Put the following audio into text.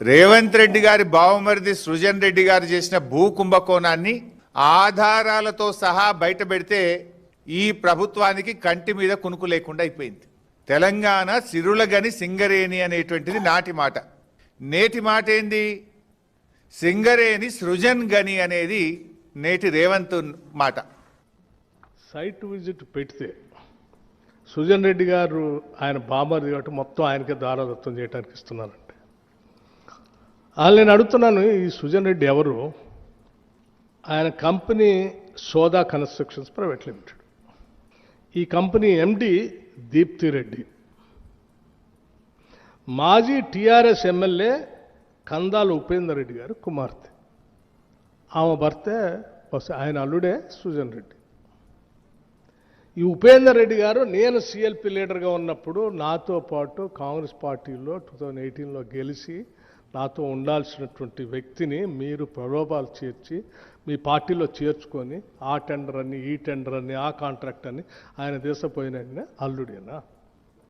రేవంత్ రెడ్డి గారి బావమరిది సృజన్ రెడ్డి గారు చేసిన భూ కుంభకోణాన్ని ఆధారాలతో సహా బయట పెడితే ఈ ప్రభుత్వానికి కంటి మీద కునుకు లేకుండా అయిపోయింది. తెలంగాణ సిరులగని సింగరేణి అనేటువంటిది నాటి మాట. నేటి మాట ఏంది? సింగరేణి సృజన్ గని అనేది నేటి రేవంత్ మాట. సైట్ విజిట్ పెడితే సుజన్ రెడ్డి గారు ఆయన బామర్ది కాబట్టి మొత్తం ఆయనకే దారాదత్తం చేయడానికి ఇస్తున్నారంటే నేను అడుగుతున్నాను, ఈ సుజన్ రెడ్డి ఎవరు? ఆయన కంపెనీ సోదా కన్స్ట్రక్షన్స్ ప్రైవేట్ లిమిటెడ్. ఈ కంపెనీ ఎండి దీప్తి రెడ్డి, మాజీ టీఆర్ఎస్ ఎమ్మెల్యే కందాల ఉపేందర్ రెడ్డి గారు కుమార్తె. ఆమె భర్తే ఆయన అల్లుడే సుజన్ రెడ్డి. ఈ ఉపేందర్ రెడ్డి గారు నేను సిఎల్పి లీడర్గా ఉన్నప్పుడు నాతో పాటు కాంగ్రెస్ పార్టీలో 2018లో గెలిచి నాతో ఉండాల్సినటువంటి వ్యక్తిని మీరు ప్రలోభాలు చేర్చి మీ పార్టీలో చేర్చుకొని ఆ టెండర్ అని ఈ టెండర్ అని ఆ కాంట్రాక్ట్ అని ఆయన దేశపోయిన అల్లుడేనా?